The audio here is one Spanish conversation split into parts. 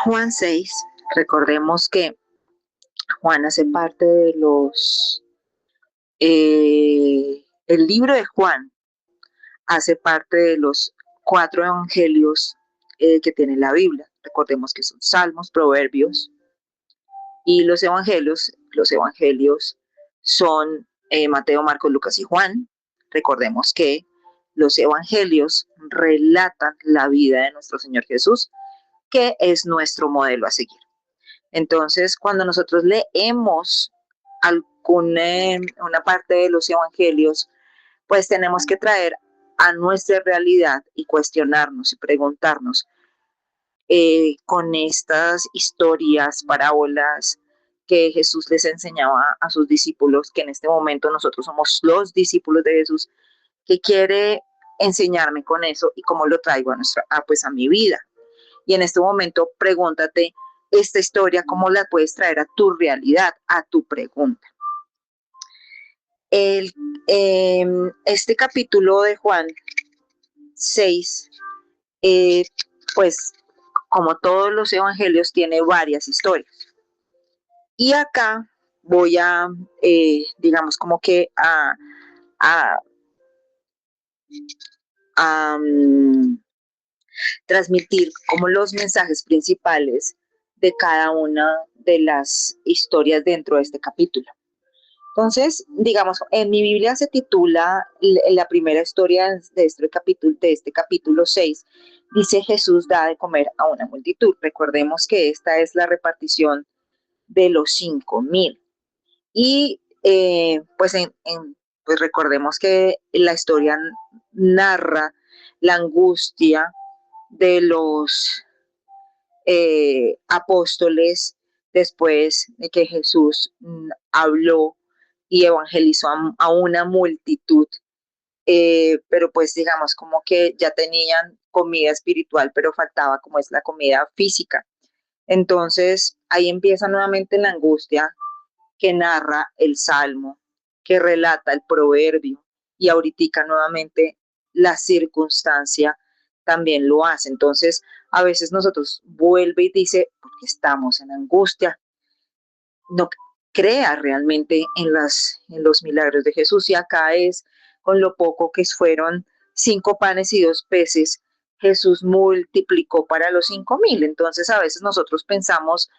Juan 6, recordemos que Juan hace parte de el libro de Juan hace parte de los 4 evangelios que tiene la Biblia. Recordemos que son Salmos, Proverbios y los evangelios. Los evangelios son Mateo, Marcos, Lucas y Juan. Recordemos que los evangelios relatan la vida de nuestro Señor Jesús, que es nuestro modelo a seguir. Entonces, cuando nosotros leemos una parte de los evangelios, pues tenemos que traer a nuestra realidad y cuestionarnos y preguntarnos con estas historias, parábolas que Jesús les enseñaba a sus discípulos, que en este momento nosotros somos los discípulos de Jesús, ¿qué quiere enseñarme con eso y cómo lo traigo a mi vida? Y en este momento pregúntate esta historia, ¿cómo la puedes traer a tu realidad, a tu pregunta? Este capítulo de Juan 6, pues como todos los evangelios, tiene varias historias. Y acá voy a, digamos, como que transmitir como los mensajes principales de cada una de las historias dentro de este capítulo. Entonces, digamos, en mi Biblia se titula la primera historia de este capítulo 6, dice Jesús da de comer a una multitud. Recordemos que esta es la repartición de los 5,000. Y pues recordemos que la historia narra la angustia de los apóstoles después de que Jesús habló y evangelizó a una multitud, pero pues digamos como que ya tenían comida espiritual, pero faltaba como es la comida física. Entonces ahí empieza nuevamente la angustia que narra el Salmo, que relata el Proverbio, y ahorita nuevamente la circunstancia también lo hace. Entonces a veces nosotros vuelve y dice, porque estamos en angustia, no crea realmente en los milagros de Jesús. Y acá es con lo poco que fueron 5 panes y 2 peces, Jesús multiplicó para los 5,000. Entonces a veces nosotros pensamos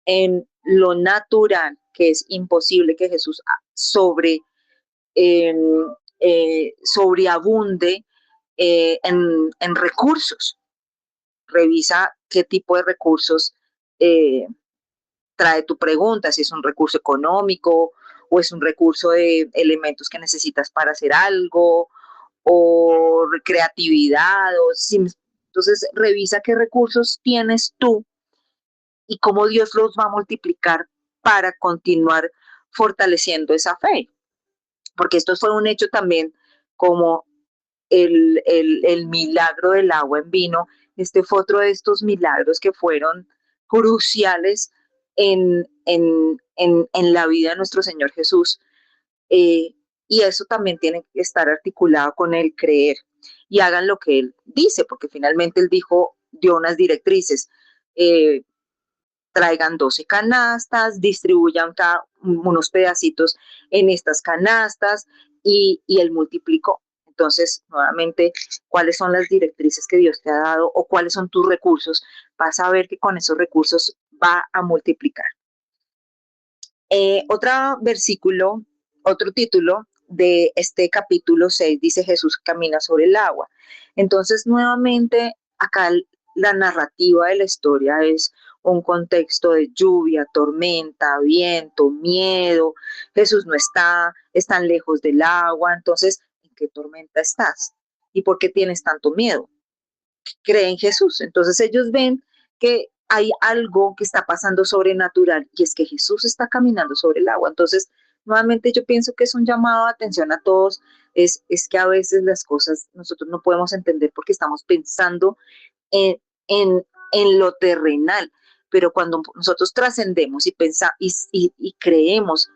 en lo natural, que es imposible que Jesús sobreabunde en recursos. Revisa qué tipo de recursos trae tu pregunta, si es un recurso económico o es un recurso de elementos que necesitas para hacer algo, o creatividad, entonces revisa qué recursos tienes tú y cómo Dios los va a multiplicar para continuar fortaleciendo esa fe. Porque esto fue un hecho también como el milagro del agua en vino. Este fue otro de estos milagros que fueron cruciales en la vida de nuestro Señor Jesús. Y eso también tiene que estar articulado con el creer. Y hagan lo que Él dice, porque finalmente Él dio unas directrices. Traigan 12 canastas, distribuyan unos pedacitos en estas canastas y Él multiplicó. Entonces, nuevamente, ¿cuáles son las directrices que Dios te ha dado o cuáles son tus recursos? Vas a ver que con esos recursos va a multiplicar. Otro título de este capítulo 6 dice Jesús camina sobre el agua. Entonces, nuevamente, acá la narrativa de la historia es un contexto de lluvia, tormenta, viento, miedo. Jesús no están lejos del agua. Entonces, ¿en qué tormenta estás? ¿Y por qué tienes tanto miedo? Cree en Jesús. Entonces ellos ven que hay algo que está pasando sobrenatural y es que Jesús está caminando sobre el agua. Entonces, nuevamente yo pienso que es un llamado de atención a todos, es que a veces las cosas nosotros no podemos entender porque estamos pensando en, en lo terrenal, pero cuando nosotros trascendemos y creemos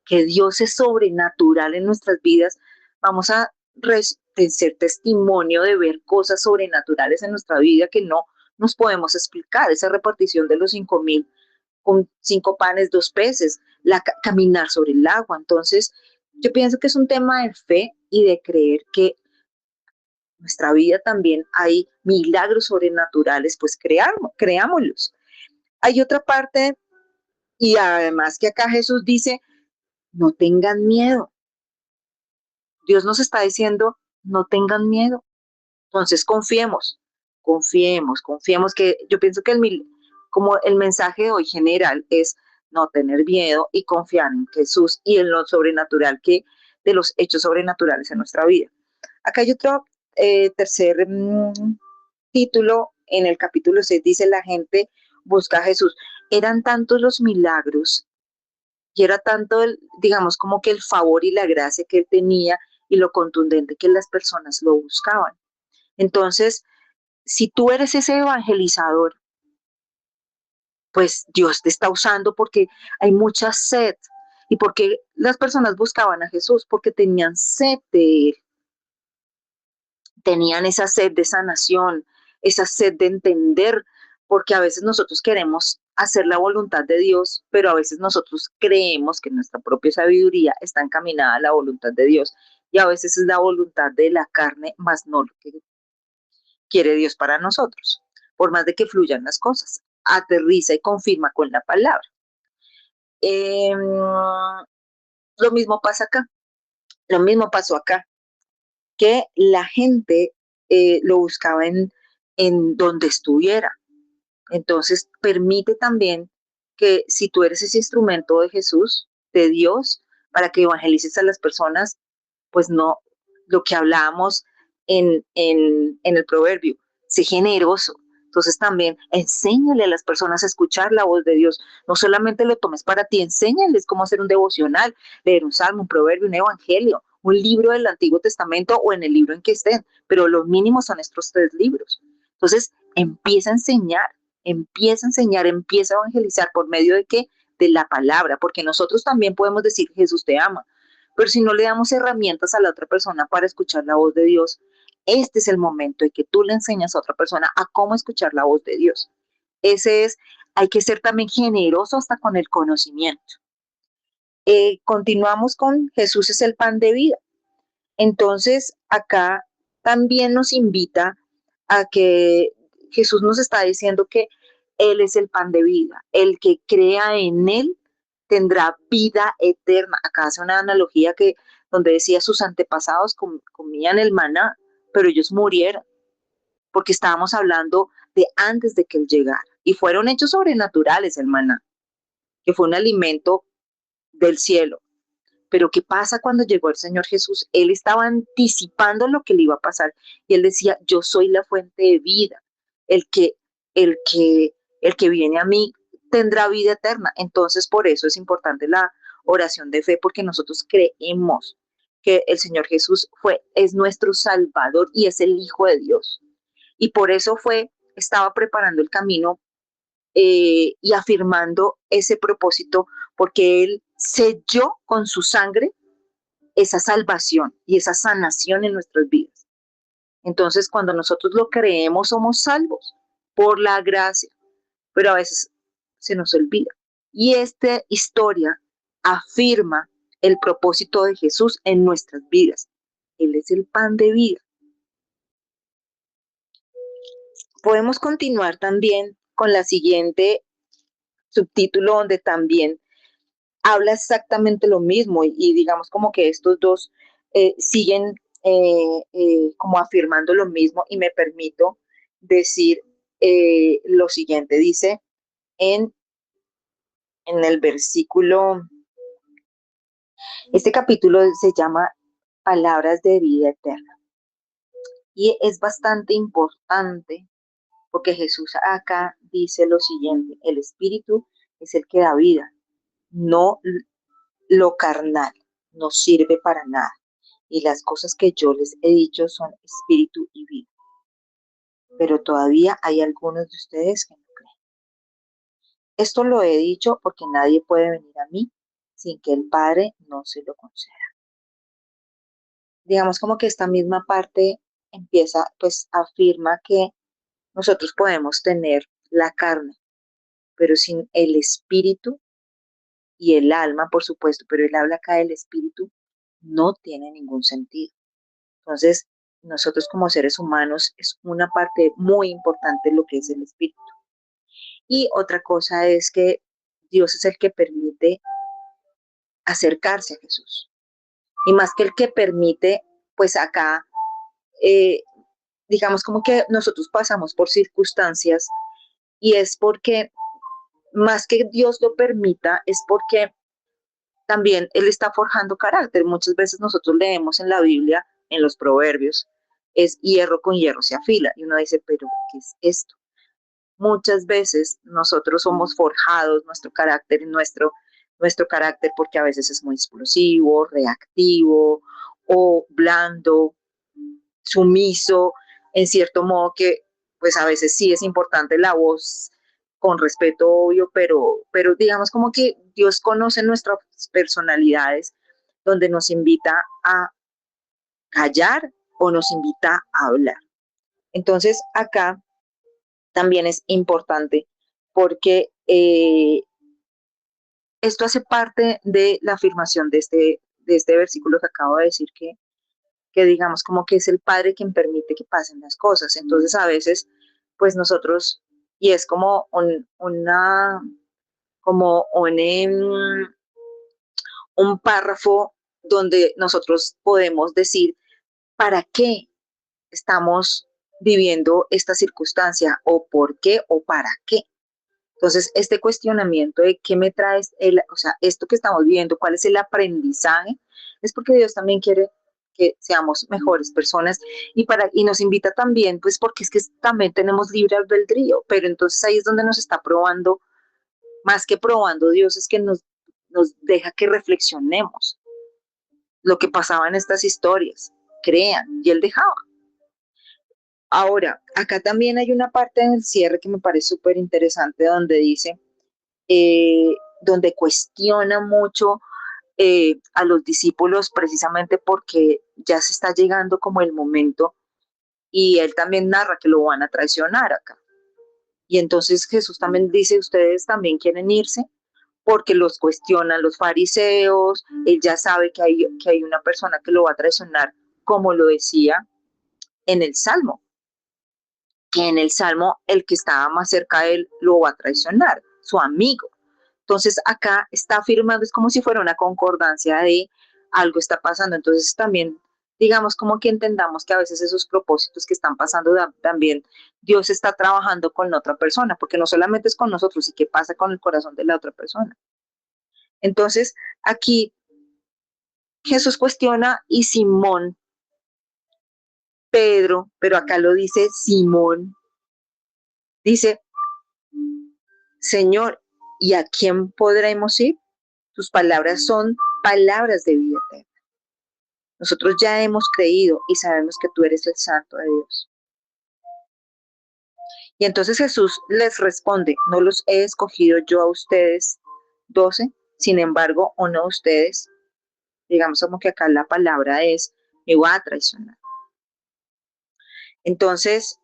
que Dios es sobrenatural en nuestras vidas, vamos a ser testimonio de ver cosas sobrenaturales en nuestra vida que no nos podemos explicar. Esa repartición de los 5,000 con 5 panes, 2 peces, caminar sobre el agua. Entonces, yo pienso que es un tema de fe y de creer que en nuestra vida también hay milagros sobrenaturales, pues creámoslos. Hay otra parte, y además que acá Jesús dice, no tengan miedo. Dios nos está diciendo, no tengan miedo. Entonces confiemos que yo pienso que como el mensaje de hoy general es no tener miedo y confiar en Jesús y en lo sobrenatural de los hechos sobrenaturales en nuestra vida. Acá hay otro tercer título en el capítulo 6, dice la gente busca a Jesús. Eran tantos los milagros y era tanto, digamos, como que el favor y la gracia que él tenía y lo contundente que las personas lo buscaban. Entonces, si tú eres ese evangelizador, pues Dios te está usando porque hay mucha sed. ¿Y porque las personas buscaban a Jesús? Porque tenían sed de él, tenían esa sed de sanación, esa sed de entender, porque a veces nosotros queremos hacer la voluntad de Dios, pero a veces nosotros creemos que nuestra propia sabiduría está encaminada a la voluntad de Dios, y a veces es la voluntad de la carne, más no lo que quiere Dios para nosotros, por más de que fluyan las cosas. Aterriza y confirma con la palabra. Lo mismo pasa acá, lo mismo pasó acá, que la gente lo buscaba en donde estuviera. Entonces, permite también que si tú eres ese instrumento de Jesús, de Dios, para que evangelices a las personas, pues no, lo que hablábamos en el proverbio, sé generoso. Entonces también enséñale a las personas a escuchar la voz de Dios. No solamente lo tomes para ti, enséñales cómo hacer un devocional, leer un salmo, un proverbio, un evangelio, un libro del Antiguo Testamento o en el libro en que estén, pero los mínimos son estos 3 libros. Entonces empieza a enseñar, empieza a evangelizar por medio de qué? De la palabra, porque nosotros también podemos decir Jesús te ama, pero si no le damos herramientas a la otra persona para escuchar la voz de Dios, este es el momento en que tú le enseñas a otra persona a cómo escuchar la voz de Dios. Ese es, hay que ser también generoso hasta con el conocimiento. Continuamos con Jesús es el pan de vida. Entonces, acá también nos invita a que Jesús nos está diciendo que Él es el pan de vida. El que crea en Él tendrá vida eterna. Acá hace una analogía que donde decía sus antepasados comían el maná, pero ellos murieron, porque estábamos hablando de antes de que Él llegara. Y fueron hechos sobrenaturales el maná, que fue un alimento del cielo. Pero ¿qué pasa cuando llegó el Señor Jesús? Él estaba anticipando lo que le iba a pasar y él decía, yo soy la fuente de vida. El que, el que, el que viene a mí tendrá vida eterna. Entonces, por eso es importante la oración de fe, porque nosotros creemos que el Señor Jesús es nuestro Salvador y es el Hijo de Dios. Y por eso estaba preparando el camino y afirmando ese propósito, porque Él selló con su sangre esa salvación y esa sanación en nuestras vidas. Entonces, cuando nosotros lo creemos, somos salvos por la gracia, pero a veces se nos olvida. Y esta historia afirma el propósito de Jesús en nuestras vidas. Él es el pan de vida. Podemos continuar también con la siguiente subtítulo donde también habla exactamente lo mismo y digamos como que estos dos siguen como afirmando lo mismo y me permito decir lo siguiente, dice en, en el versículo, este capítulo se llama Palabras de vida eterna y es bastante importante porque Jesús acá dice lo siguiente, el espíritu es el que da vida, no lo carnal, no sirve para nada. Y las cosas que yo les he dicho son espíritu y vida. Pero todavía hay algunos de ustedes que no creen. Esto lo he dicho porque nadie puede venir a mí sin que el Padre no se lo conceda. Digamos como que esta misma parte empieza, pues afirma que nosotros podemos tener la carne, pero sin el espíritu y el alma, por supuesto, pero él habla acá del espíritu, no tiene ningún sentido. Entonces, nosotros como seres humanos es una parte muy importante lo que es el espíritu. Y otra cosa es que Dios es el que permite acercarse a Jesús. Y más que el que permite, pues acá, eh, digamos como que nosotros pasamos por circunstancias y es porque, más que Dios lo permita, es porque también Él está forjando carácter. Muchas veces nosotros leemos en la Biblia, en los proverbios, es hierro con hierro se afila. Y uno dice, pero ¿qué es esto? Muchas veces nosotros somos forjados, nuestro carácter, porque a veces es muy explosivo, reactivo o blando, sumiso, en cierto modo que pues a veces sí es importante la voz con respeto obvio, pero digamos como que Dios conoce nuestras personalidades, donde nos invita a callar o nos invita a hablar. Entonces acá también es importante porque esto hace parte de la afirmación de este versículo que acabo de decir que digamos como que es el Padre quien permite que pasen las cosas. Entonces a veces, pues nosotros, y es como como un párrafo donde nosotros podemos decir para qué estamos viviendo esta circunstancia o por qué o para qué. Entonces, este cuestionamiento de qué me trae, o sea, esto que estamos viviendo, cuál es el aprendizaje, es porque Dios también quiere que seamos mejores personas y nos invita también, pues porque es que también tenemos libre albedrío, pero entonces ahí es donde nos está probando, más que probando Dios, es que nos deja que reflexionemos lo que pasaba en estas historias, crean, y Él dejaba. Ahora, acá también hay una parte en el cierre que me parece súper interesante donde dice, eh, donde cuestiona mucho a los discípulos precisamente porque ya se está llegando como el momento y él también narra que lo van a traicionar acá. Y entonces Jesús también dice, ustedes también quieren irse porque los cuestionan los fariseos, él ya sabe que hay una persona que lo va a traicionar, como lo decía en el Salmo, que en el Salmo el que estaba más cerca de él lo va a traicionar, su amigo. Entonces acá está afirmando, es como si fuera una concordancia de algo está pasando. Entonces también, digamos, como que entendamos que a veces esos propósitos que están pasando también Dios está trabajando con la otra persona, porque no solamente es con nosotros, y qué pasa con el corazón de la otra persona. Entonces aquí Jesús cuestiona y Simón, Pedro, pero acá lo dice Simón, dice, Señor, ¿y a quién podremos ir? Tus palabras son palabras de vida eterna. Nosotros ya hemos creído y sabemos que tú eres el Santo de Dios. Y entonces Jesús les responde, no los he escogido yo a ustedes 12, sin embargo, uno de ustedes, digamos como que acá la palabra es, me va a traicionar. Entonces,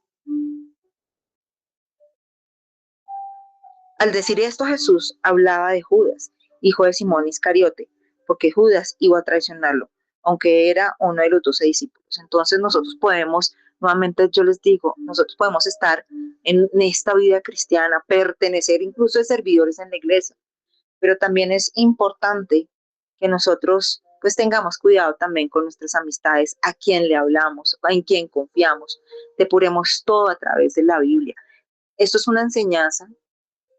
al decir esto, Jesús hablaba de Judas, hijo de Simón Iscariote, porque Judas iba a traicionarlo, aunque era uno de los 12 discípulos. Entonces nosotros podemos, nuevamente yo les digo, nosotros podemos estar en esta vida cristiana, pertenecer incluso de servidores en la iglesia, pero también es importante que nosotros pues tengamos cuidado también con nuestras amistades, a quién le hablamos, en quién confiamos, depuremos todo a través de la Biblia. Esto es una enseñanza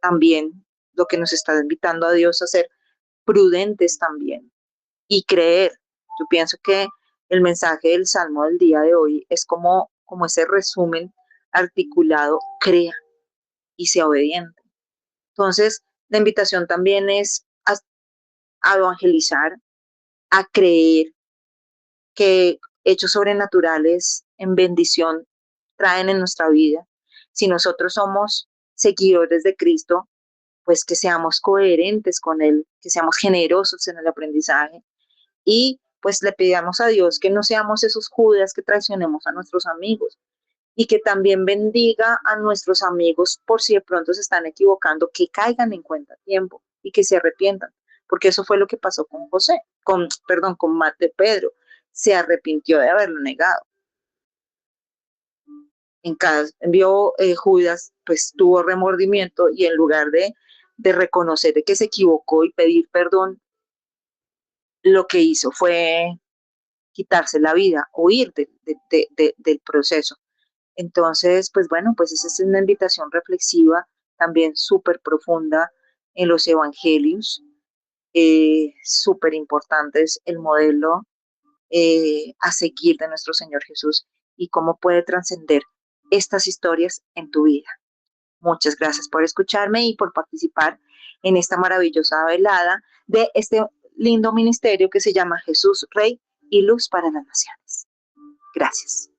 también lo que nos está invitando a Dios a ser prudentes también y creer. Yo pienso que el mensaje del Salmo del día de hoy es como ese resumen articulado, crea y sea obediente. Entonces, la invitación también es a evangelizar, a creer que hechos sobrenaturales en bendición traen en nuestra vida. Si nosotros somos seguidores de Cristo, pues que seamos coherentes con él, que seamos generosos en el aprendizaje y pues le pidamos a Dios que no seamos esos Judas que traicionemos a nuestros amigos y que también bendiga a nuestros amigos por si de pronto se están equivocando, que caigan en cuenta a tiempo y que se arrepientan, porque eso fue lo que pasó con José, perdón, con Mate Pedro, se arrepintió de haberlo negado. En cambio, Judas pues tuvo remordimiento y en lugar de reconocer de que se equivocó y pedir perdón, lo que hizo fue quitarse la vida, huir del proceso. Entonces, pues bueno, pues esa es una invitación reflexiva, también súper profunda en los evangelios, súper importante es el modelo a seguir de nuestro Señor Jesús y cómo puede trascender estas historias en tu vida. Muchas gracias por escucharme y por participar en esta maravillosa velada de este lindo ministerio que se llama Jesús, Rey y Luz para las Naciones. Gracias.